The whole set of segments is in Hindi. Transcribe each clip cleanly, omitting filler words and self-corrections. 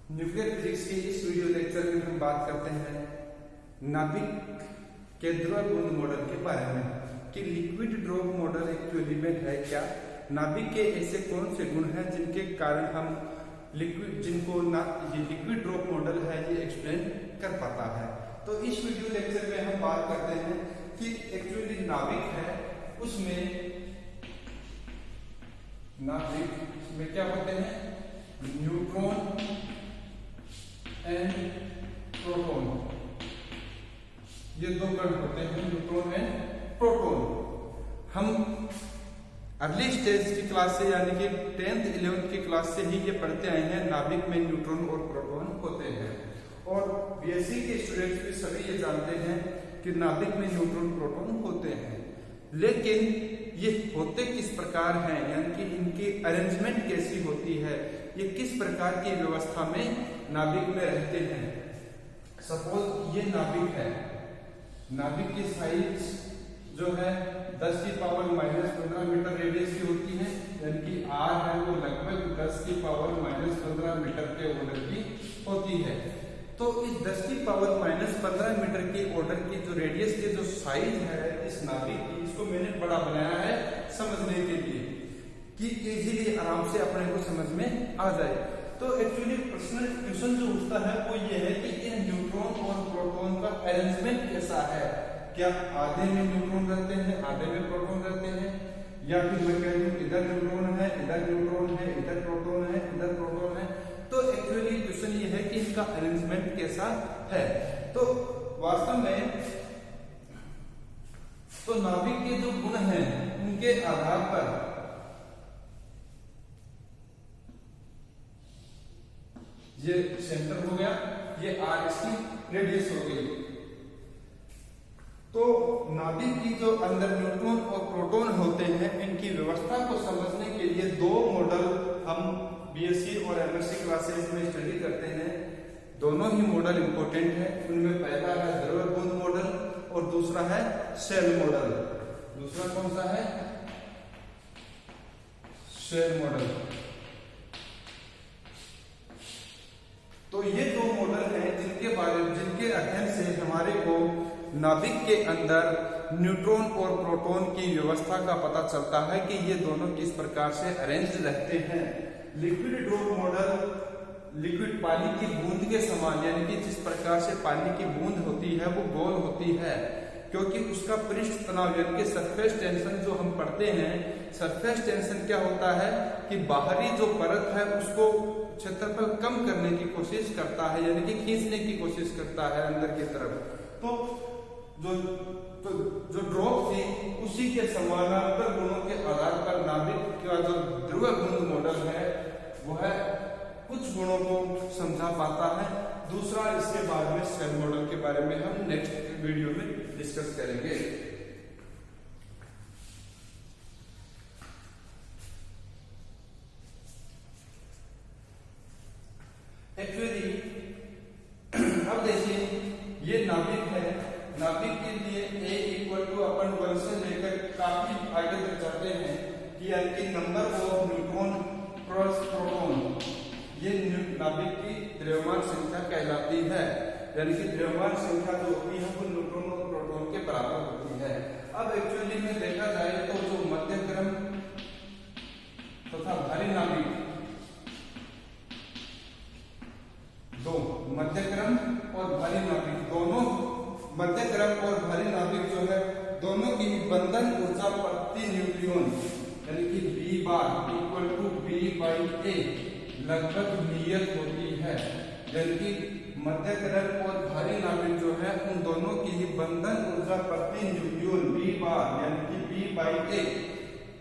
न्यूक्लियर फिजिक्स के इस वीडियो लेक्चर में हम बात करते हैं नाभिक के ध्रुव गुण मॉडल के बारे में कि लिक्विड ड्रॉप मॉडल एक्चुअली में है क्या, नाभिक के ऐसे कौन से गुण हैं जिनके कारण हम लिक्विड ड्रॉप मॉडल है ये एक्सप्लेन कर पाता है। तो इस वीडियो लेक्चर में हम बात करते हैं कि एक्चुअली नाभिक है उसमें नाभिक में क्या होते हैं, न्यूट्रॉन एंड प्रोटॉन, ये दो कण होते हैं, न्यूट्रॉन एंड प्रोटॉन। हम अर्ली स्टेज की क्लास से यानी कि 10th 11th की क्लास से ही ये पढ़ते आए हैं, नाभिक में न्यूट्रॉन और प्रोटॉन होते हैं। और बीएससी के स्टूडेंट्स भी सभी ये जानते हैं कि नाभिक में न्यूट्रॉन प्रोटॉन होते हैं, लेकिन ये होते किस प्रकार हैं, यानी कि इनकी अरेंजमेंट कैसी होती है, ये किस प्रकार की व्यवस्था में नाभिक में रहते हैं। सपोज ये नाभिक है, नाभिक की साइज जो है 10⁻⁻15 मीटर रेडियस की होती है, यानी कि r है वो लगभग 10⁻⁻15 मीटर के ऑर्डर की होती है। तो इस 10⁻⁻15 मीटर के ऑर्डर की जो रेडियस की जो साइज है इस नाभिक की, इसको मैंने बड़ा बनाया है समझने के लिए कि इजीली आराम से अपने को समझ में आ जाए। तो एक्चुअली पर्सनल क्वेश्चन जो उठता है वो ये है कि इन न्यूट्रॉन और प्रोटॉन का अरेंजमेंट कैसा है, क्या आधे में न्यूट्रॉन रहते हैं आधे में प्रोटॉन रहते हैं, या फिर मैं कह दूं इधर न्यूट्रॉन है इधर प्रोटॉन है इधर प्रोटॉन है इधर प्रोटॉन है। तो एक्चुअली क्वेश्चन ये है कि इनका अरेंजमेंट कैसा है। तो वास्तव में तो नाभिक के जो गुण हैं उनके आधार पर ये सेंटर हो गया, ये r इसकी रेडियस हो गई। तो नाभिक की जो अंदर न्यूट्रॉन और प्रोटॉन होते हैं इनकी व्यवस्था को समझने के लिए दो मॉडल हम बीएससी और एमएससी क्लासेस में स्टडी करते हैं। दोनों ही मॉडल इंपॉर्टेंट है, उनमें पहला है ध्रुव गुण मॉडल और दूसरा है शेल मॉडल। दूसरा कौन सा है, शेल मॉडल। तो ये दो मॉडल हैं जिनके अध्ययन से हमारे को नाभिक के अंदर न्यूट्रॉन और प्रोटॉन की व्यवस्था का पता चलता है कि ये दोनों किस प्रकार से अरेंज्ड रहते हैं। लिक्विड ड्रॉप मॉडल लिक्विड पानी की बूंद के समान, यानी कि जिस प्रकार से पानी की बूंद होती है वो गोल होती है, क्योंकि उसका पृष्ठ तनाव यानी कि सरफेस टेंशन जो हम पढ़ते हैं, सरफेस टेंशन क्या होता है कि बाहरी जो परत है उसको क्षेत्रफल कम करने की कोशिश करता है, यानी कि खींचने की कोशिश करता है अंदर की तरफ। तो जो ड्रॉप थी उसी के समानांतर गुणों के आधार पर नाभिक का जो ध्रुव गुण मॉडल है वह कुछ गुणों को समझा पाता है। दूसरा इसके बाद में शेल मॉडल के बारे में हम नेक्स्ट वीडियो में डिस्कस करेंगे। एक्चुअली अब देखिए ये नाभिक है, नाभिक के लिए A इक्वल टू अपन 1 से लेकर काफी आगे तक जाते हैं कि यानी कि number of neutron plus proton, ये नाभिक की द्रव्यमान संख्या कहलाती है, यानी कि द्रव्यमान संख्या जो होती है वो न्यूट्रॉन और प्रोटॉन के बराबर होती है। अब एक्चुअली में देखा जाए तो जो मध्यक्रम तथा भारी नाभिक दो, मध्यक्रम और भारी नाभिक दोनों, मध्यक्रम और भारी नाभिक जो है दोनों की बंधन ऊर्जा प्रति न्यूक्लियन यानी कि B bar equal to B/A लगभग नियत होती है, यानी कि मध्यक्रम और भारी नाभिक जो है उन दोनों की ही बंधन ऊर्जा प्रति न्यूक्लियन B बार यानी कि B/A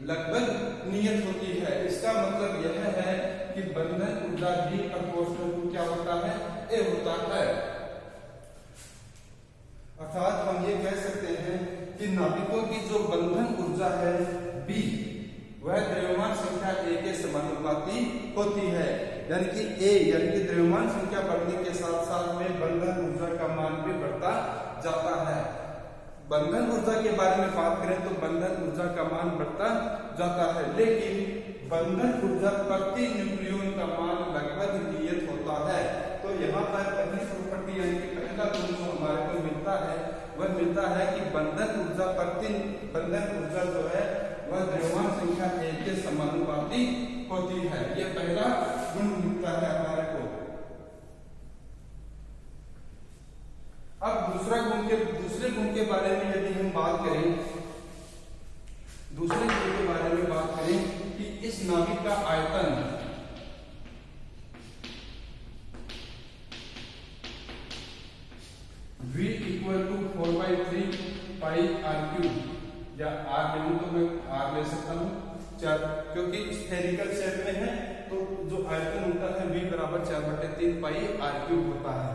लगभग नियत होती है। इसका मतलब यह है कि बंधन ऊर्जा B प्रोपोर्शनल टू क्या होता है, A होता है। अर्थात हम ये कह सकते हैं कि नाभिकों की जो बंधन ऊर्जा है B वह द्रव्यमान संख्या A के समानुपाती होती है, यानी कि A यानी कि द्रव्यमान संख्या बढ़ने के साथ साथ में बंधन ऊर्जा का मान भी बढ़ता जाता है। बंधन ऊर्जा के बारे में बात करें तो बंधन ऊर्जा का मान बढ़ता जाता है, लेकिन बंधन ऊर्जा प्रति न्यूक्लियन का मान लगभग नियत होता है। पर पहली प्रॉपर्टी यानी कि पहला गुण जो हमारे को मिलता है वह मिलता है कि बंधन ऊर्जा जो है वह द्रव्यमान संख्या A के समानुपाती होती है। यह पहला गुण मिलता है हमारे को। अब दूसरे गुण के बारे में यदि हम बात करें, दूसरे गुण के बारे में बात करें कि इस नाभिक का आयतन V equal to 4/3 pi r³ या r ले तो मैं r ले सकता हूँ, क्योंकि स्फेरिकल शेप में है तो जो आयतन होता है V बराबर 4/3 पाई r³ होता है।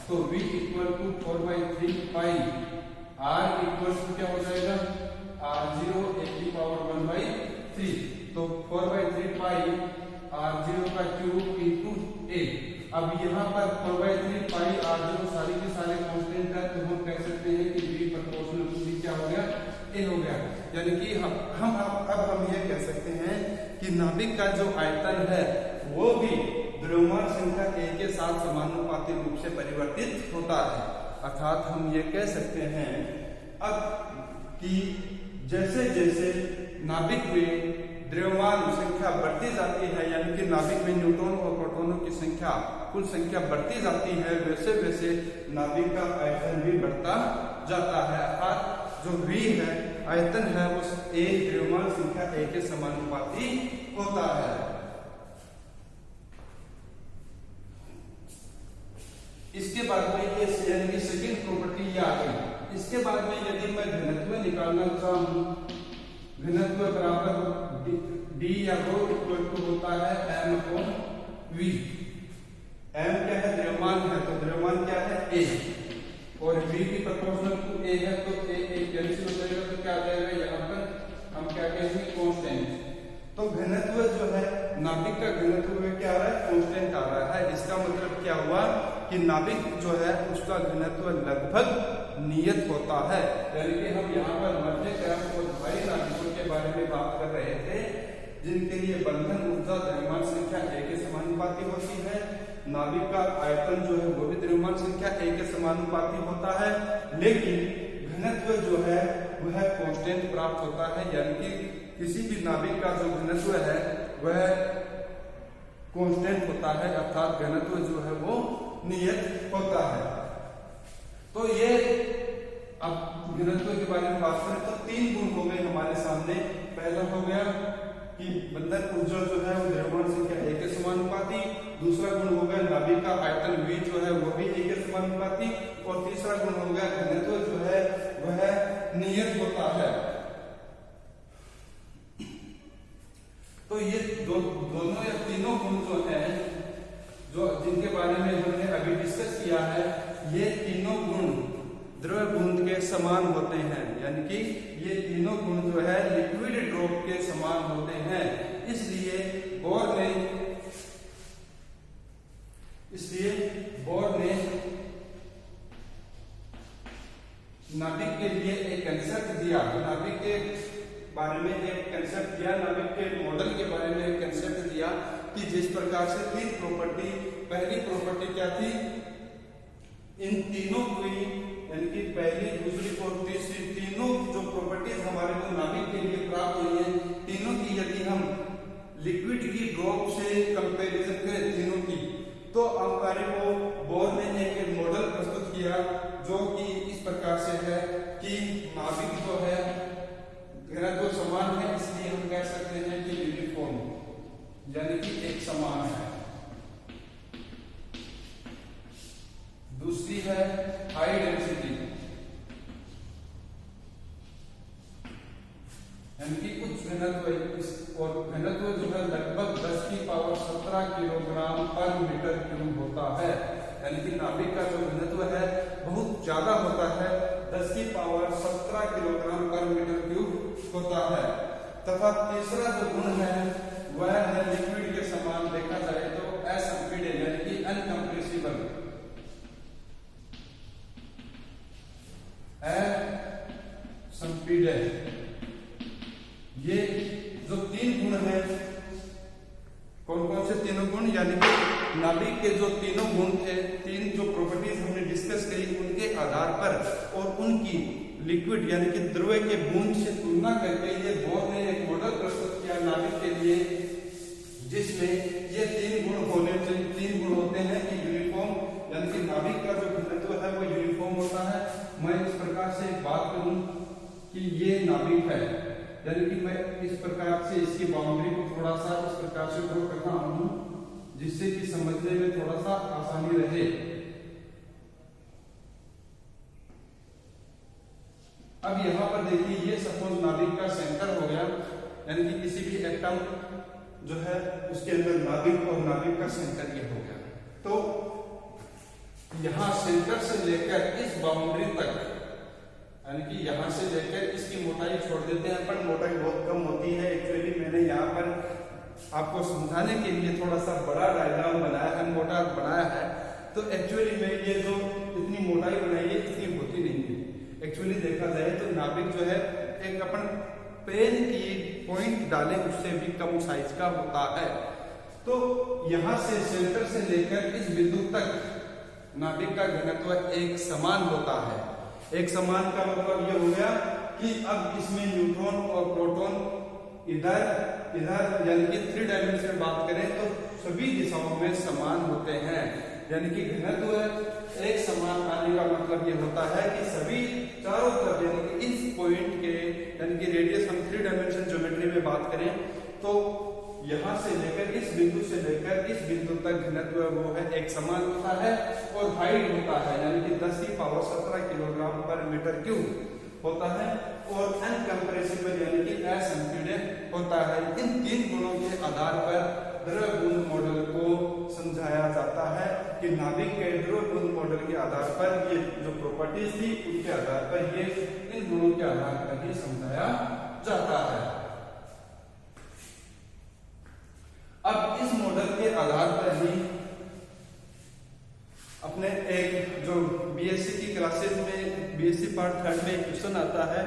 तो V equal to 4/3 pi, r equal to क्या हो जाएगा r0 1/3, तो 4/3 पाई r0 का क्यूब इंटू a। अब यहाँ पर 4/3 पाई r0 सारे के सारे कांस्टेंट है, तो हम कह सकते हैं कि V प्रोपोर्शनल टू V क्या हो गया, a हो गया। यानी कि हम ये कह सकते हैं कि नाभिक का जो आयतन है वो भी द्रव्यमान संख्या A के साथ समानुपाती रूप से परिवर्तित होता है। अर्थात हम ये कह सकते हैं अब कि जैसे जैसे नाभिक में द्रव्यमान संख्या बढ़ती जाती है, यानी कि नाभिक में न्यूट्रॉन और प्रोटॉनों की संख्या कुल संख्या बढ़ती जाती है, वैसे वैसे नाभिक का आयतन भी बढ़ता जाता है। अर्थात जो V है आयतन है उस A द्रव्यमान संख्या A के समानुपाती होता है। इसके बाद में ये यानी कि सेकंड प्रॉपर्टी ये आ गई। इसके बाद में यदि मैं घनत्व निकालना चाहूं, घनत्व बराबर D या रो इक्वल टू होता है m/v। m क्या है, द्रव्यमान है, तो द्रव्यमान क्या है A, और V भी प्रोपोर्शनल टू A है, तो A कैंसिल हो जाएगा, तो क्या आ जाएगा यहाँ पर हम क्या कहेंगे कांस्टेंट। तो घनत्व जो है नाभिक का घनत्व में क्या आ रहा है, कांस्टेंट आ रहा है। इसका मतलब क्या हुआ कि नाभिक जो है उसका घनत्व लगभग नियत होता है। यानी कि हम यहाँ पर मध्यक्रम और भारी नाभिकों के बारे में बात कर रहे थे, जिनके लिए बंधन ऊर्जा द्रव्यमान संख्या A के समानुपाती होती है। नाभिक का आयतन जो है वो भी द्रव्यमान संख्या A के समानुपाती होता है, लेकिन घनत्व जो है वह कांस्टेंट प्राप्त होता है। यानी कि किसी भी नाभिक का जो घनत्व है वह कांस्टेंट होता है, अर्थात घनत्व जो है वो नियत होता है। तो ये अब घनत्व के बारे में बात करें तो 3 गुण हो गए हमारे सामने। पहला हो गया कि बंधन ऊर्जा जो है वो द्रव्यमान संख्या A के समानुपाती, दूसरा गुण हो गया नाभिक का आयतन V जो है वो भी A के समानुपाती, और तीसरा गुण हो गया घनत्व जो है वह नियत होता है। तो ये दोनों या तीनों गुण जो है जो जिनके बारे में हमने अभी डिस्कस किया है, ये तीनों गुण द्रव बूंद के समान होते हैं। यानी कि ये तीनों गुण जो है लिक्विड ड्रॉप के समान होते हैं। इसलिए बोर ने नाभिक के लिए एक कंसेप्ट दिया, नाभिक के बारे में एक कंसेप्ट दिया, नाभिक के मॉडल के बारे में एक कंसेप्ट दिया कि जिस प्रकार से 3 प्रॉपर्टी, पहली प्रॉपर्टी क्या थी, इन तीनों की यानी कि पहली, दूसरी और तीसरी तीनों जो प्रॉपर्टीज हमारे को नाभिक के लिए प्राप्त हुई है, तीनों की यदि हम लिक्विड की ड्रॉप से कंपैरिजन करें तीनों की, तो हमारे को बोर ने एक मॉडल प्रस्तुत किया जो कि इस प्रकार से है कि नाभिक जो है घनत्व समान है, इसलिए हम कह सकते हैं कि यूनिफॉर्म यानी कि एक समान है। दूसरी है हाई डेंसिटी, यानी कि उच्च घनत्व, और घनत्व जो है लगभग 10⁻17 किलोग्राम पर मीटर क्यूब होता है। यानी कि नाभिक का जो घनत्व है बहुत ज्यादा होता है, 10⁻17 किलोग्राम पर मीटर क्यूब होता है। तथा तीसरा जो गुण है वह है लिक्विड के समान देखा जाए तो असंपीड्य यानी कि अनकंप्रेसिबल। संपीड़न, ये जो 3 गुण है कौन कौन से तीनों गुण, यानी कि नाभिक के जो तीनों गुण थे, तीन जो प्रॉपर्टीज हमने डिस्कस करी, उनके आधार पर और उनकी लिक्विड यानी कि द्रव के बूंद से तुलना करके ये बोर ने एक मॉडल प्रस्तुत किया नाभिक के लिए, जिसमें ये तीन गुण होने चाहिए। तीन गुण होते हैं कि यूनिफॉर्म, यानी कि नाभिक का जो घनत्व है वो यूनिफॉर्म होता है। मैं इस प्रकार से बात करूं कि ये नाभिक है, यानी कि मैं इस प्रकार से इसकी बाउंड्री को थोड़ा सा इस प्रकार से ड्रॉ करता हूं, जिससे कि समझने में थोड़ा सा आसानी रहे। अब यहाँ पर देखिए, ये सपोज नाभिक का सेंटर हो गया, यानी कि किसी भी एटम जो है उसके अंदर नाभिक और नाभिक का सेंटर ये हो गया। तो यहाँ सेंटर से लेकर इस बाउंड्री तक, यानी कि यहाँ से लेकर इसकी मोटाई छोड़ देते हैं, पर मोटाई बहुत कम होती है। एक्चुअली मैंने यहाँ पर आपको समझाने के लिए थोड़ा सा बड़ा डायग्राम बनाया है, मोटा बनाया है। तो एक्चुअली में ये जो इतनी मोटाई बनाई है इतनी होती नहीं है। एक्चुअली देखा जाए तो नाभिक जो है एक अपन पेन की पॉइंट डालें उससे भी कम साइज का होता है। तो यहां से सेंटर से लेकर इस बिंदु तक नाभिक का घनत्व एक समान होता है। एक समान का मतलब ये हो गया कि अब इसमें न्यूट्रॉन और प्रोटॉन इधर यानी कि 3 डायमेंशन बात करें तो सभी दिशाओं में समान होते हैं। यानी कि घनत्व एक समान आने का मतलब ये होता है कि सभी चारों तरफ, यानी कि इस पॉइंट के, यानी कि रेडियस हम 3 डायमेंशन ज्योमेट्री में बात करें तो यहां से लेकर इस बिंदु से लेकर इस बिंदु तक घनत्व वो है एक समान होता है। और हाइट होता है, यानी कि 10 की पावर 17 किलोग्राम पर मीटर क्यूब होता है। और अनकंप्रेसिबल यानी कि असंपीड़ित होता है। इन 3 गुणों के आधार पर द्रव बूंद मॉडल को समझाया जाता है कि नाभिक के द्रव बूंद मॉडल के आधार पर ये जो प्रॉपर्टीज थी उनके आधार पर ये इन गुणों के आधार पर ही समझाया जाता है। अब इस मॉडल के आधार पर ही अपने एक जो बीएससी की क्लासेस में बीएससी पार्ट 3 में क्वेश्चन आता है,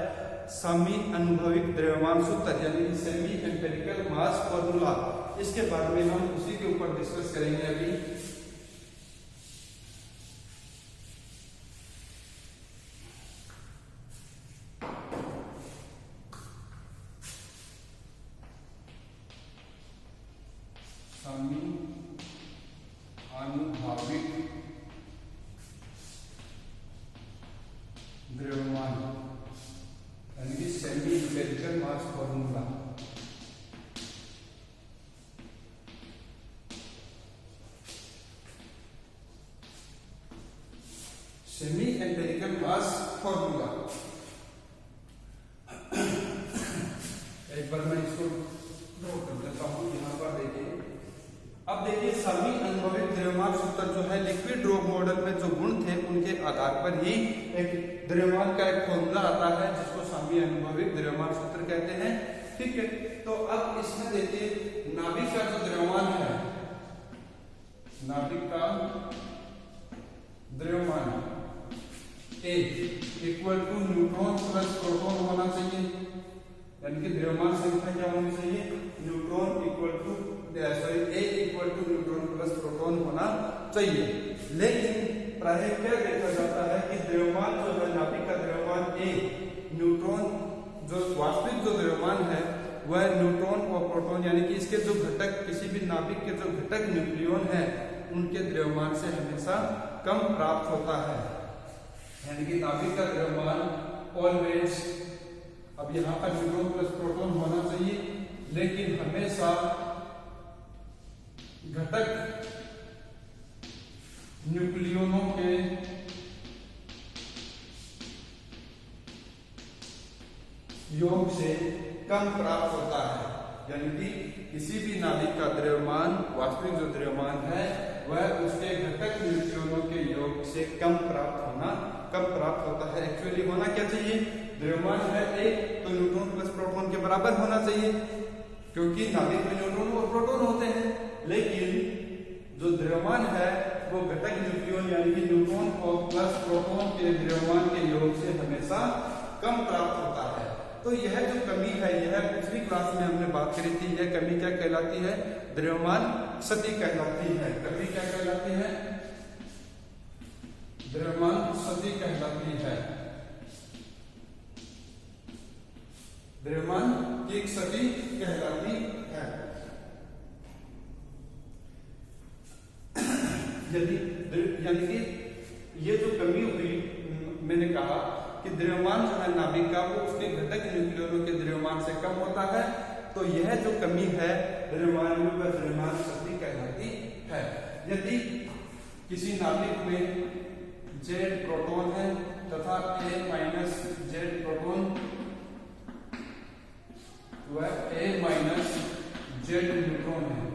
सामी अनुभविक द्रव्यमान सूत्र यानी कि सेमी एम्पिरिकल मास फॉर्मूला, इसके बारे में हम उसी के ऊपर डिस्कस करेंगे अभी। सामी अनुभाविक द्रव्यमान यानी कि सेमी एम्पिरिकल मास फॉर्मूला। सेमी एम्पिरिकल मास फॉर्मूला, एक बार मैं इसको ड्रॉ कर देता हूं। यहां पर देखिए, अब देखिए सभी अनुभविक द्रव्यमान सूत्र जो है लिक्विड ड्रॉप मॉडल में जो गुण थे उनके आधार पर ही एक द्रव्यमान का एक फॉर्मूला आता है जिसको सभी अनुभविक द्रव्यमान सूत्र कहते हैं। ठीक है, तो अब इसमें देखिए नाभिक का जो द्रव्यमान है, नाभिक का द्रव्यमान A equal to neutron plus proton होना चाहिए, यानी कि द्रव्यमान संख्या क्या होनी चाहिए, neutron equal to A equal to neutron plus proton होना चाहिए। लेकिन प्राय क्या देखा जाता है कि द्रव्यमान जो है नाभिक का द्रव्यमान A, न्यूट्रॉन जो वास्तविक जो द्रव्यमान है वह न्यूट्रॉन और प्रोटॉन यानी कि इसके जो घटक, किसी भी नाभिक के जो घटक न्यूक्लियन है उनके द्रव्यमान से हमेशा कम प्राप्त होता है। यानी कि नाभिक का द्रव्यमान ऑलवेज, अब यहाँ पर न्यूट्रॉन प्लस प्रोटॉन होना चाहिए, लेकिन हमेशा घटक न्यूक्लियनों के योग से कम प्राप्त होता है। यानी कि किसी भी नाभिक का द्रव्यमान, वास्तविक जो द्रव्यमान है वह उसके घटक न्यूक्लियनों के योग से कम प्राप्त होता है। एक्चुअली होना क्या चाहिए, द्रव्यमान है एक तो न्यूट्रॉन प्लस प्रोटॉन के बराबर होना चाहिए, क्योंकि नाभिक में न्यूट्रॉन और प्रोटॉन होते हैं। लेकिन जो द्रव्यमान है वो घटक न्यूक्लियन यानी कि न्यूट्रॉन और प्लस प्रोटॉन के द्रव्यमान के योग से हमेशा कम प्राप्त होता है। तो यह जो कमी है, यह पिछली क्लास में हमने बात करी थी, यह कमी क्या कहलाती है? द्रव्यमान क्षति कहलाती है। कमी क्या कहलाती है? द्रव्यमान क्षति कहलाती है। द्रव्यमान की क्षति कहलाती है। यदि यानी कि ये जो कमी हुई, मैंने कहा कि द्रव्यमान जो है नाभिक का वो उसके घटक न्यूक्लियनों के द्रव्यमान से कम होता है, तो यह जो कमी है द्रव्यमान में वह द्रव्यमान क्षति कहलाती है। यदि किसी नाभिक में Z प्रोटॉन है तथा A- Z प्रोटॉन व A- Z न्यूट्रॉन है,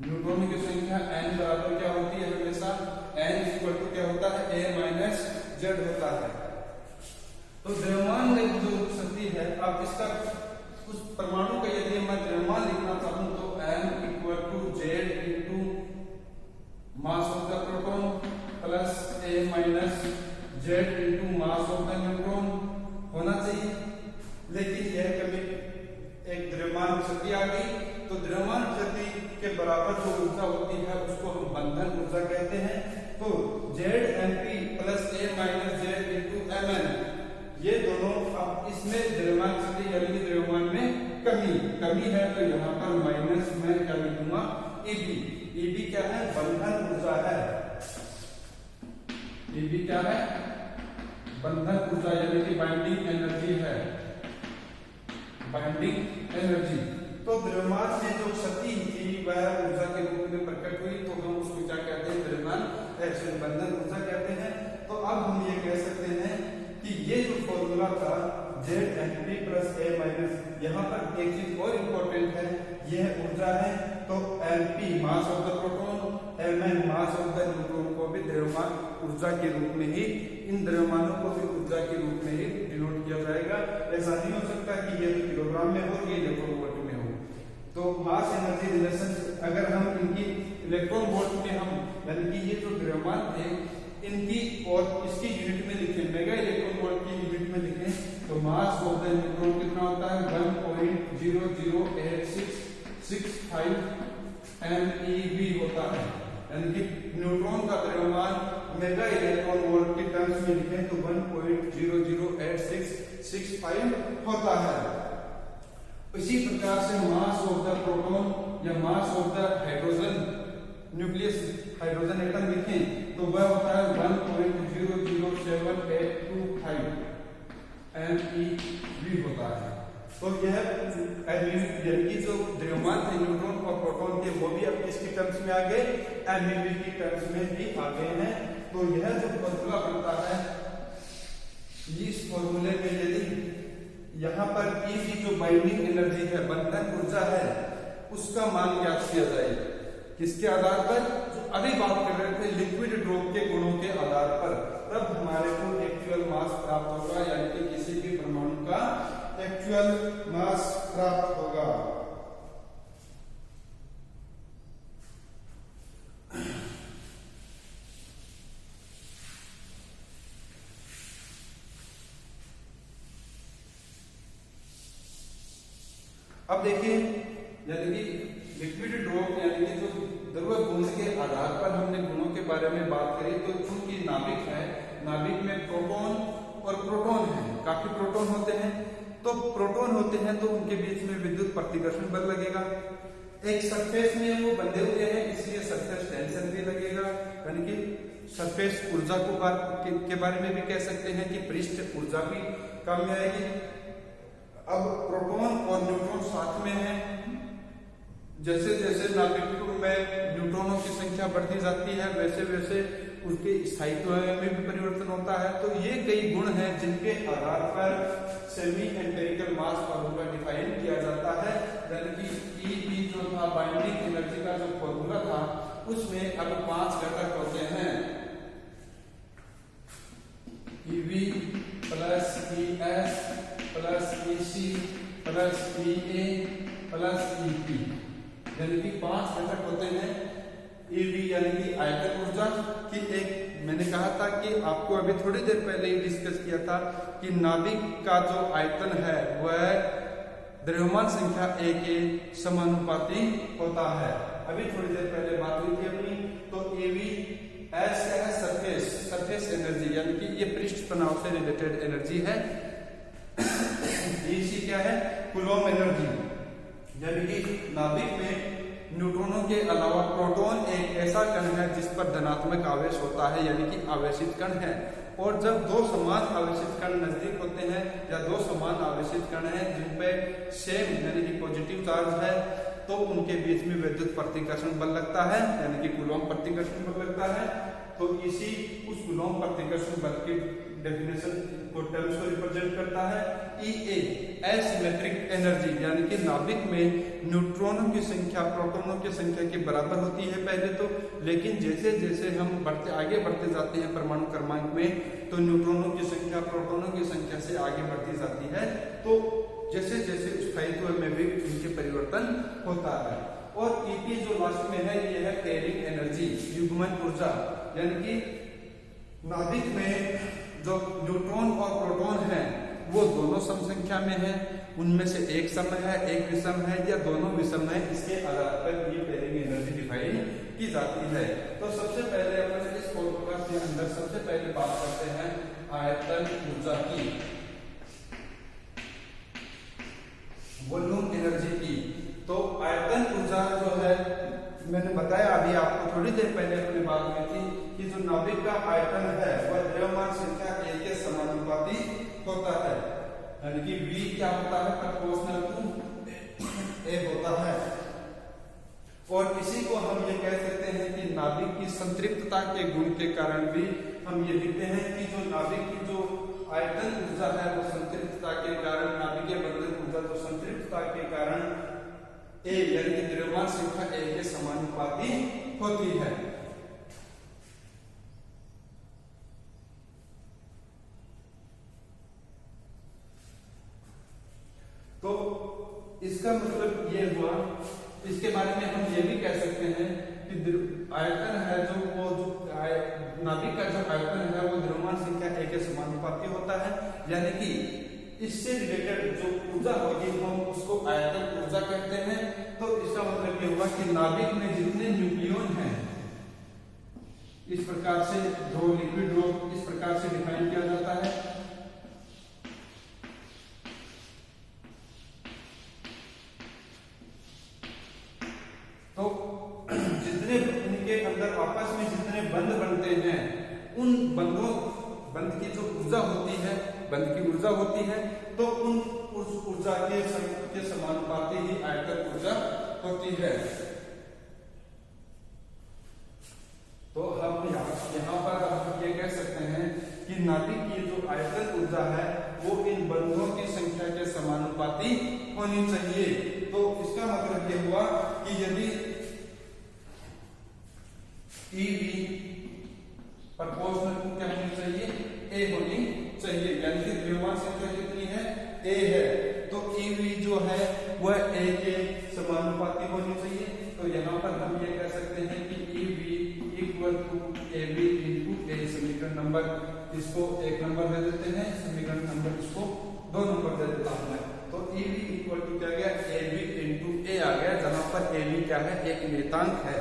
न्यूट्रॉन की संख्या n बराबर क्या होती है? हमेशा n इक्वल टू क्या होता है? A-Z होता है। तो द्रव्यमान में जो शक्ति है, अब इसका उस परमाणु का यदि मैं द्रव्यमान लिखना चाहूं तो m equal to Z into mass of the proton plus A-Z into mass of the neutron होना चाहिए। लेकिन यह कभी एक द्रव्यमान शक्ति आ गई, तो द्रव्यमान शक्ति के बराबर जो ऊर्जा होती है उसको हम बंधन ऊर्जा कहते हैं। तो ZMP plus A-Z into Mn, ये दोनों, अब इसमें द्रव्यमान शक्ति यानी कि द्रव्यमान में कमी है, तो यहाँ पर माइनस में क्या लिखूंगा? EB क्या है? बंधन ऊर्जा है। EB क्या है? बंधन ऊर्जा यानी कि बाइंडिंग एनर्जी है, बाइंडिंग एनर्जी। तो द्रव्यमान में जो शक्ति थी वह ऊर्जा के रूप में प्रकट हुई, तो हम उसको क्या कहते हैं? द्रव्यमान बंधन ऊर्जा कहते हैं। तो अब हम ये कह सकते हैं कि ये जो फॉर्मूला था ZMP प्लस A-, यहाँ पर एक चीज और इम्पोर्टेंट है, यह ऊर्जा है, तो MP mass of the proton, Mn mass of the neutron को भी द्रव्यमान ऊर्जा के रूप में ही, इन द्रव्यमानों को भी ऊर्जा के रूप में ही डिनोट किया जाएगा। ऐसा नहीं हो सकता कि ये किलोग्राम में हो, ये इलेक्ट्रॉन वोल्ट में हो। तो मास एनर्जी रिलेशन अगर हम इनकी इलेक्ट्रॉन वोल्ट में हम यानी कि ये जो द्रव्यमान थे इनकी और इसकी यूनिट में लिखें, मेगा इलेक्ट्रॉन वोल्ट की यूनिट में लिखें, तो मास ऑफ द न्यूट्रॉन कितना होता है? 1.00865 MeV होता है। यानी कि न्यूट्रॉन का द्रव्यमान मेगा इलेक्ट्रॉन वोल्ट के टर्म्स में लिखें तो 1.00865 होता है। इसी प्रकार से मास ऑफ द प्रोटॉन या मास of the hydrogen nucleus, hydrogen atom लिखें तो वह होता है 1.007825 MeV होता है। तो यह यानी जो द्रव्यमान थे न्यूट्रॉन और प्रोटॉन के, वो भी अब किसकी टर्म्स में आ गए? MeV की टर्म्स में भी आ गए हैं। तो यह जो फॉर्मूला बनता है, इस फॉर्मूले में यदि यहाँ पर EB जो बाइंडिंग एनर्जी है, बंधन ऊर्जा है, उसका मान ज्ञात किया जाए। किसके आधार पर? जो अभी बात कर रहे थे लिक्विड ड्रॉप के गुणों के आधार पर, तब हमारे को एक्चुअल मास प्राप्त होगा, यानी कि किसी भी परमाणु का एक्चुअल मास प्राप्त होगा। अब देखिए, यानी कि लिक्विड ड्रॉप यानी कि जो द्रव्य बूंद के आधार पर हमने गुणों के बारे में बात करी, तो चूंकि नाभिक है, नाभिक में प्रोटॉन और प्रोटॉन है, काफी प्रोटॉन होते हैं, तो प्रोटॉन होते हैं तो उनके बीच में विद्युत प्रतिकर्षण बल लगेगा। एक सरफेस में वो बंधे हुए हैं, इसलिए सरफेस टेंशन भी लगेगा, यानी कि सरफेस ऊर्जा को के बारे में भी कह सकते हैं कि पृष्ठ ऊर्जा भी कम आएगी। अब प्रोटॉन और न्यूट्रॉन साथ में हैं, जैसे जैसे नाभिक में न्यूट्रॉनों की संख्या बढ़ती जाती है वैसे वैसे उसके स्थायित्व में भी परिवर्तन होता है। तो ये कई गुण हैं जिनके आधार पर सेमी एम्पिरिकल मास फॉर्मूला डिफाइन किया जाता है। यानी कि EB जो था, बाइंडिंग एनर्जी का जो फॉर्मूला था, उसमें अब 5 घटक होते हैं, EB plus ES plus EC plus EA plus EP, यानी कि 5 घटक होते हैं ईवी यानी कि आयतन ऊर्जा की एक, मैंने कहा था कि आपको अभी थोड़ी देर पहले ही डिस्कस किया था कि नाभिक का जो आयतन है वह द्रव्यमान संख्या A के समानुपाती होता है। अभी थोड़ी देर पहले बात हुई थी अपनी। तो एवी एस क्या है, सरफेस एनर्जी यानी कि ये पृष्ठ तनाव से रिलेटेड एनर्जी है। इसी क्या है, कूलॉम एनर्जी, यानी कि नाभिक में न्यूट्रॉनों के अलावा प्रोटॉन एक ऐसा कण है जिस पर धनात्मक आवेश होता है, यानी कि आवेशित कण है। और जब दो समान आवेशित कण नजदीक होते हैं या दो समान आवेशित कण हैं जिन पे सेम यानी कि पॉजिटिव चार्ज है, तो उनके बीच में विद्युत प्रतिकर्षण बल लगता है, यानी कि कूलॉम प्रतिकर्षण बल लगता है। तो इसी उस कूलॉम प्रतिकर्षण बल की डेफिनेशन को टर्म्स को रिप्रेजेंट करता है EA, एसिमेट्रिक एनर्जी, यानी कि नाभिक में न्यूट्रॉनों की संख्या प्रोटॉनों की संख्या के बराबर होती है पहले तो, लेकिन जैसे जैसे हम आगे बढ़ते जाते हैं परमाणु क्रमांक में, तो न्यूट्रॉनों की संख्या प्रोटॉनों की संख्या से आगे बढ़ती जाती है। तो जैसे जैसे स्थायित्व में भी इनके परिवर्तन होता है। और EP जो लास्ट में है ये है कैरिंग एनर्जी, युग्मन ऊर्जा, यानी कि नाभिक में जो न्यूट्रॉन और प्रोटॉन है वो दोनों सम संख्या में है, उनमें से एक सम है एक विषम है या दोनों विषम है, इसके आधार पर ये कैरिंग एनर्जी डिफाइन की जाती है। तो सबसे पहले अपन इस फॉर्मूला के अंदर सबसे पहले बात करते हैं आयतन ऊर्जा की, वॉल्यूम एनर्जी की। तो आयतन ऊर्जा जो है, मैंने बताया अभी आपको थोड़ी देर पहले अपनी बात में थी कि जो नाभिक का आयतन है वह द्रव्यमान संख्या A के समानुपाती होता है, यानी कि V क्या होता है, प्रोपोर्शनल टू A होता है। और इसी को हम ये कह सकते हैं कि नाभिक की संतृप्तता के गुण के कारण भी हम ये लिखते हैं कि जो नाभिक की जो आयतन ऊर्जा है वो संतृप्तता के कारण, नाभिकीय बंधन ऊर्जा जो संतृप्तता के कारण A यानी कि द्रव्यमान संख्या A के समानुपाती होती है। तो इसका मतलब ये हुआ, इसके बारे में हम ये भी कह सकते हैं कि आयतन है जो नाभिक का जो आयतन है वो द्रव्यमान संख्या A के समानुपाती होता है, यानी कि इससे रिलेटेड जो ऊर्जा होगी हम उसको आयतन ऊर्जा कहते हैं। तो इसका मतलब ये हुआ कि नाभिक में जितने न्यूक्लियन हैं, इस प्रकार से ड्रॉ लिक्विड ड्रॉ इस प्रकार से डिफाइन किया जाता है। तो जितने उनके अंदर आपस में जितने बंध बनते हैं, उन बंध की जो ऊर्जा होती है, बंध की ऊर्जा होती है, तो उस ऊर्जा के समानुपाती ही आयतन ऊर्जा होती है। तो हम यहाँ पर हम ये कह सकते हैं कि नाभिक की जो आयतन ऊर्जा है वो इन बंधों की संख्या के समानुपाती होनी चाहिए। तो इसका मतलब ये हुआ कि यदि EV प्रोपोर्शनल क्या होनी चाहिए, A होनी चाहिए, यानी कि द्रव्यमान संख्या कितनी है, A है, तो EV जो है वह A के समानुपाती होनी चाहिए। तो यहाँ पर हम ये कह सकते हैं कि EV equal to AB into A, समीकरण नंबर इसको 1 नंबर दे देते हैं, समीकरण नंबर इसको 2 नंबर दे देता हूं मैं। तो EV इक्वल टू क्या गया, AB इंटू A आ गया, जहां पर AB क्या है, एक नियतांक है,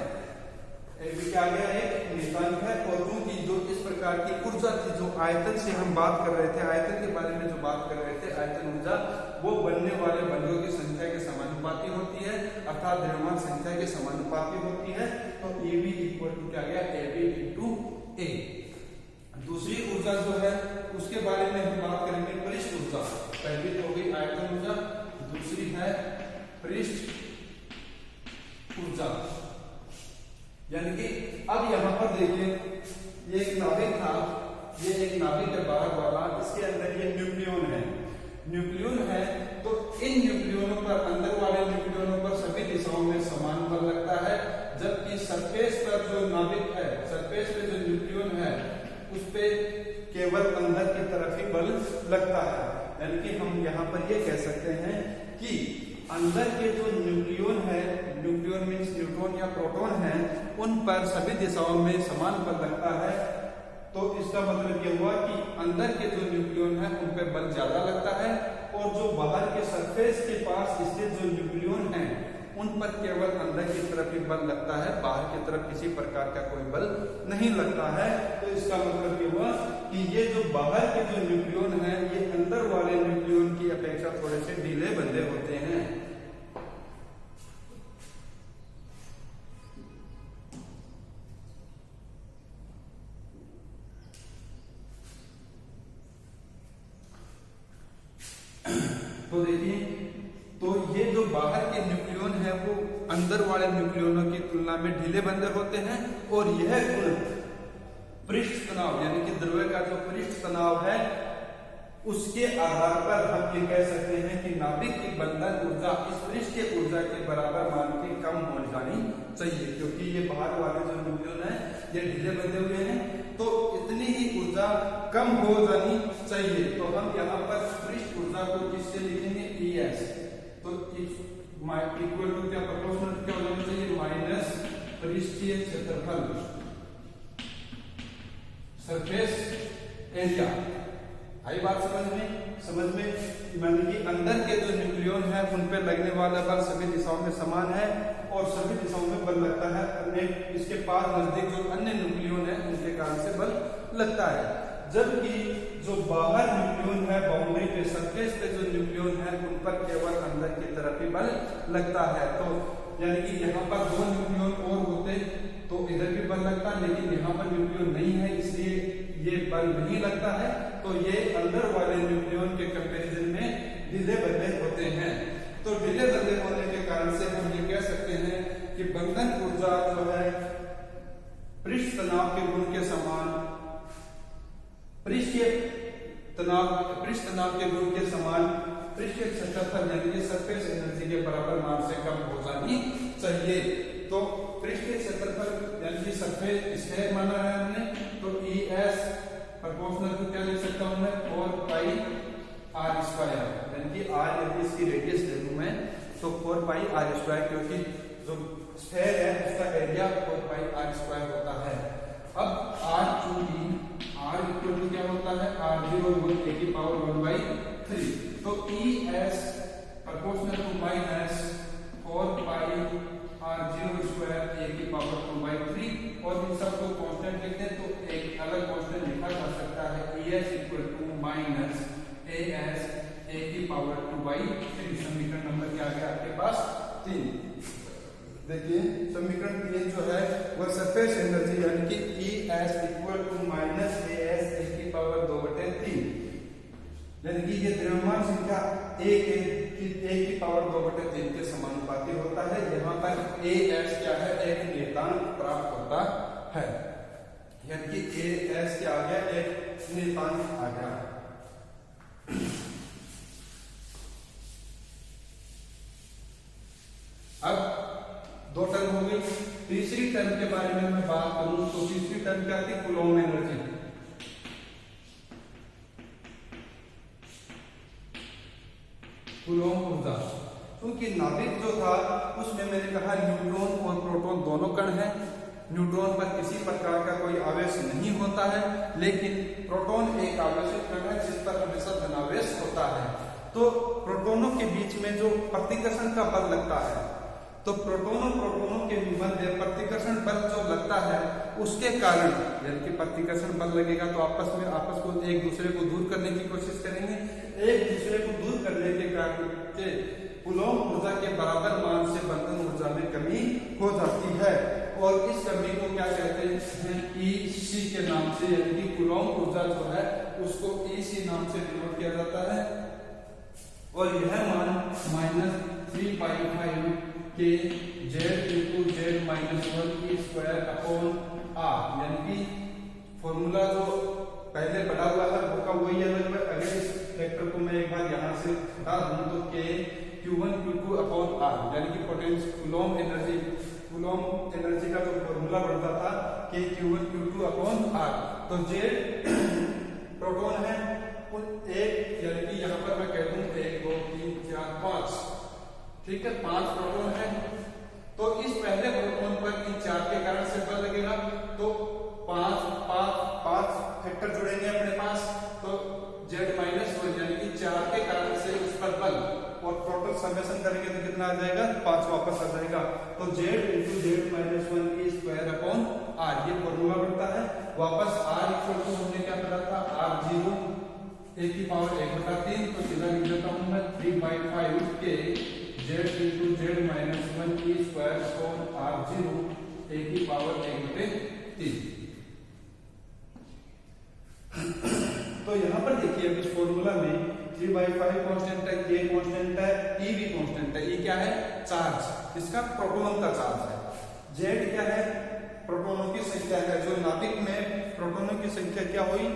AB क्या आ गया, एक नियतांक है। और क्योंकि जो इस प्रकार की ऊर्जा थी, जो आयतन से हम बात कर रहे थे, आयतन के बारे में जो बात कर रहे थे, आयतन ऊर्जा वो बनने वाले बंधों की संख्या के समानुपाती होती है, अर्थात द्रव्यमान संख्या के समानुपाती होती है। तो EV इक्वल टू क्या गया, AB इंटू A। दूसरी ऊर्जा जो है उसके बारे में हम बात करेंगे पृष्ठ ऊर्जा। पहली तो हो गई आयतन ऊर्जा, दूसरी है पृष्ठ ऊर्जा। यानी कि अब यहाँ पर देखिए, ये एक नाभिक था, ये एक नाभिक है बाहर वाला, इसके अंदर ये न्यूक्लियन है। तो इन न्यूक्लियनों पर, अंदर वाले न्यूक्लियनों पर सभी दिशाओं में समान बल लगता है, जबकि सरफेस पर जो नाभिक है, सरफेस पे जो न्यूक्लियन है उस पे केवल अंदर की तरफ ही बल लगता है। यानी कि हम यहाँ पर ये कह सकते हैं कि अंदर के जो न्यूक्लियन न्यूक्लियन मीन्स न्यूट्रॉन या प्रोटॉन हैं, उन पर सभी दिशाओं में समान बल लगता है। तो इसका मतलब ये हुआ कि अंदर के जो न्यूक्लियन है उन पर बल ज्यादा लगता है, और जो बाहर के सरफेस के पास स्थित जो न्यूक्लियन है उन पर केवल अंदर की तरफ ही बल लगता है, बाहर की तरफ किसी प्रकार का कोई बल नहीं लगता है। तो इसका मतलब ये हुआ कि ये जो बाहर के जो न्यूक्लियन है ये अंदर वाले न्यूक्लियन की अपेक्षा थोड़े से ढीले बंधे होते हैं। तो देखिए, तो ये जो बाहर के न्यूक्लियन है वो अंदर वाले न्यूक्लियनों की तुलना में ढीले बंधे होते हैं, और यह गुण पृष्ठ तनाव यानी कि द्रव्य का जो पृष्ठ तनाव है उसके आधार पर हम ये कह सकते हैं कि नाभिक की बंधन ऊर्जा इस पृष्ठ की ऊर्जा के बराबर मान के कम हो जानी चाहिए, क्योंकि ये बाहर वाले जो न्यूक्लियन है ये ढीले बंधे हुए हैं, तो इतनी ही ऊर्जा कम हो जानी चाहिए। तो हम यहाँ पर पृष्ठ ऊर्जा को किससे लिखेंगे? ES। तो इक्वल टू क्या प्रोपोर्शनल क्या होना चाहिए? माइनस पृष्ठीय क्षेत्रफल सरफेस एरिया। आई बात समझ में माने कि अंदर के जो न्यूक्लियन है उन पे लगने वाला बल सभी दिशाओं में समान है, और सभी दिशाओं में बल लगता है। अन्य इसके पास नजदीक जो अन्य न्यूक्लियन है उनके कारण से बल लगता है, जबकि जो बाहर न्यूक्लियन है बाउंड्री पे सरफेस पे जो न्यूक्लियन है उन पर केवल अंदर की तरफ ही बल लगता है। तो यानी कि यहाँ पर दो न्यूक्लियन और होते तो इधर भी बल लगता, लेकिन यहाँ पर न्यूक्लियन नहीं है इसलिए ये बल नहीं लगता है। तो ये अंदर वाले न्यूक्लियन के कंपैरिजन में ढीले बंधे होते हैं। तो ढीले बंधे होने के कारण से हम ये कह सकते हैं कि बंधन ऊर्जा जो है पृष्ठ तनाव के गुण के समान, पृष्ठीय तनाव के गुण के समान पृष्ठीय क्षेत्रफल यानी कि सरफेस एनर्जी के बराबर मान से कम हो जानी चाहिए। तो पृष्ठीय क्षेत्रफल यानी कि सरफेस स्फीयर माना है हमने, तो ES प्रोपोर्शनल टू क्या लिख सकता हूं मैं? 4 पाई r स्क्वायर, यानी कि r यदि इसकी रेडियस ले लूं मैं तो 4 पाई r स्क्वायर, क्योंकि जो स्फीयर है उसका एरिया 4 पाई r स्क्वायर होता है। अब r चूंकि r इक्वल टू क्या होता है? r0 गुण a की पावर 1/3, तो ES proportional to minus 4 pi r0 square a की पावर 2/3, और इन सबको कांस्टेंट लिखते हैं तो एक अलग कांस्टेंट लिखा जा सकता है ES equal to minus AS a की पावर 2/3। समीकरण नंबर क्या आ गया आपके पास? 3। देखिए समीकरण 3 जो है वह सरफेस एनर्जी यानी कि ES equal to minus AS a की पावर 2/3, यानी कि ये द्रव्यमान संख्या a की पावर 2/3 के समानुपाती होता है। यहाँ पर AS क्या है? एक नियतांक प्राप्त होता है, यानी कि AS क्या आ गया? एक नियतांक आ गया। अब 2 टर्म हो गई। तीसरी टर्म के बारे में मैं बात करूं तो तीसरी टर्म क्या थी? Coulomb energy. कूलॉम ऊर्जा, क्योंकि नाभिक जो था उसमें मैंने कहा न्यूट्रॉन और प्रोटॉन दोनों कण हैं। न्यूट्रॉन पर किसी प्रकार का कोई आवेश नहीं होता है, लेकिन प्रोटॉन एक आवेशित कण है जिस पर हमेशा धनावेश होता है। तो प्रोटॉनों के बीच में जो प्रतिकर्षण का बल लगता है, तो प्रोटोनों के मध्य प्रतिकर्षण बल जो लगता है उसके कारण, यानी कि प्रतिकर्षण बल लगेगा तो आपस को एक दूसरे को दूर करने की कोशिश करेंगे। एक दूसरे को दूर करने के कारण से कूलॉम ऊर्जा के बराबर मान से बंधन ऊर्जा में कमी हो जाती है, और इस कमी को क्या कहते हैं? EC के नाम से, यानी कि कूलॉम ऊर्जा जो है उसको EC नाम से डिनोट किया जाता है। और यह मान -3/5 के Z इंटू Z -1 की स्क्वायर अपॉन R, यानी कि फॉर्मूला जो पहले पढ़ा हुआ है वो का वही है लगभग। अगर इस फैक्टर को मैं एक बार यहाँ से हटा दूं तो K Q1 Q2 upon R, यानी कि पोटेंशियल कूलॉम एनर्जी का जो फॉर्मूला बनता था K Q1 Q2 upon R। तो Z प्रोटॉन है एक, यानी कि यहाँ पर मैं कह दूं 1 2 3 4 5, ठीक है, 5 प्रोटॉन है, तो इस पहले प्रोटॉन पर इन 4 के कारण से बल लगेगा, तो 5 फैक्टर जुड़ेंगे अपने पास, तो Z-1 यानी कि 4 के कारण से उस पर बल, और टोटल समेशन करेंगे तो कितना आ जाएगा, 5 वापस आ जाएगा। तो Z × Z-1 E²/R ये फॉर्मूला बनता है। वापस R इक्वल हमने क्या पढ़ा था, R0 1/3, तो सीधा लिख देता हूं मैं 3/5 के Z × Z-1 E²/R0 1/1/3। तो यहाँ पर देखिए अब इस फॉर्मूला में 3/5 कांस्टेंट है, K कांस्टेंट है, E भी कांस्टेंट है। E क्या है, चार्ज, इसका प्रोटॉन का चार्ज है। Z क्या है, प्रोटॉनों की संख्या है। जो नाभिक में प्रोटॉनों की संख्या क्या हुई,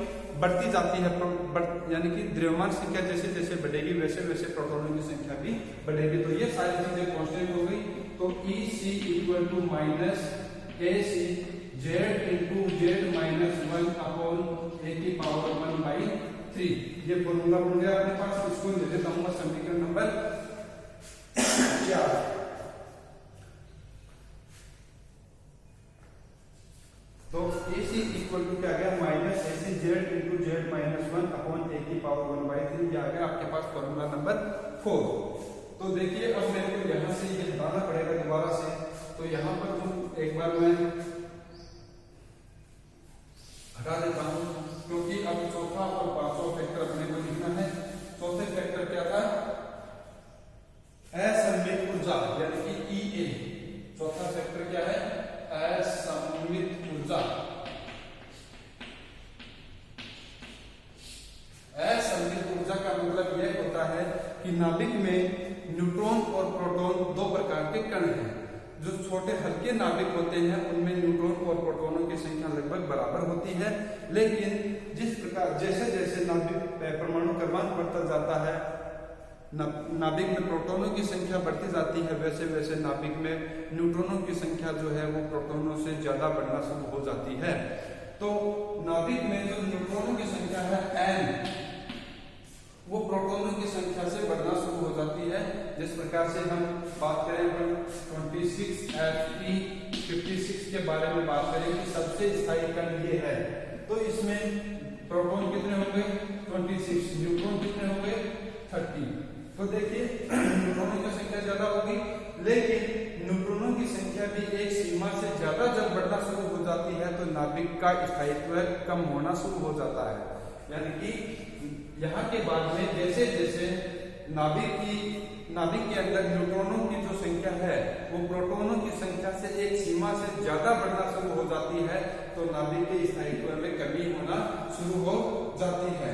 बढ़ती जाती है, यानी कि द्रव्यमान संख्या जैसे जैसे बढ़ेगी वैसे वैसे प्रोटॉनों की संख्या भी बढ़ेगी। तो ये सारी चीजें कांस्टेंट हो गई। तो EC = AC Z × Z-1 upon A⁻⁴ ये फॉर्मूला बन गया अपने पास। इसको ले लेता हूँ समीकरण नंबर 4। तो AC = क्या गया, -AC Z × Z-1 upon A⁻⁴ ये आ गया आपके पास फॉर्मूला नंबर 4। तो देखिए अब मेरे को यहाँ से ये हटाना पड़ेगा दोबारा से। तो यहाँ पर जो एक बार मैं हटा देता हूं, क्योंकि अब चौथा और पांचवा फैक्टर अपने को लिखना है। चौथे फैक्टर क्या था, असममित ऊर्जा यानी कि EA। चौथा फैक्टर क्या है, असममित ऊर्जा। असममित ऊर्जा का मतलब यह होता है कि नाभिक में न्यूट्रॉन और प्रोटॉन दो प्रकार के कण हैं। जो छोटे हल्के नाभिक होते हैं उनमें न्यूट्रॉन और प्रोटॉनों की संख्या लगभग बराबर होती है, लेकिन जिस प्रकार जैसे जैसे नाभिक परमाणु क्रमांक बढ़ता जाता है, नाभिक में प्रोटॉनों की संख्या बढ़ती जाती है, वैसे वैसे नाभिक में न्यूट्रॉनों की संख्या जो है वो प्रोटॉनों से ज्यादा बढ़ना शुरू हो जाती है। तो नाभिक में जो न्यूट्रॉनों की संख्या है N, वो प्रोटॉनों की संख्या से बढ़ना शुरू हो जाती है। जिस प्रकार से हम बात करें 26Fe 56 के बारे में बात करें कि सबसे स्थायी कण ये है, तो इसमें प्रोटॉन कितने होंगे 26, न्यूट्रॉन कितने होंगे 30। तो देखिए न्यूट्रॉनों की संख्या ज्यादा होगी, लेकिन न्यूट्रॉनों की संख्या भी एक सीमा से ज्यादा जब बढ़ना शुरू हो जाती है तो नाभिक का स्थायित्व कम होना शुरू हो जाता है। यानी कि यहाँ के बाद में जैसे जैसे नाभिक के अंदर न्यूट्रॉनों की जो संख्या है वो प्रोटॉनों की संख्या से एक सीमा से ज्यादा बढ़ना शुरू हो जाती है, तो नाभिक के स्थायित्व में कमी होना शुरू हो जाती है।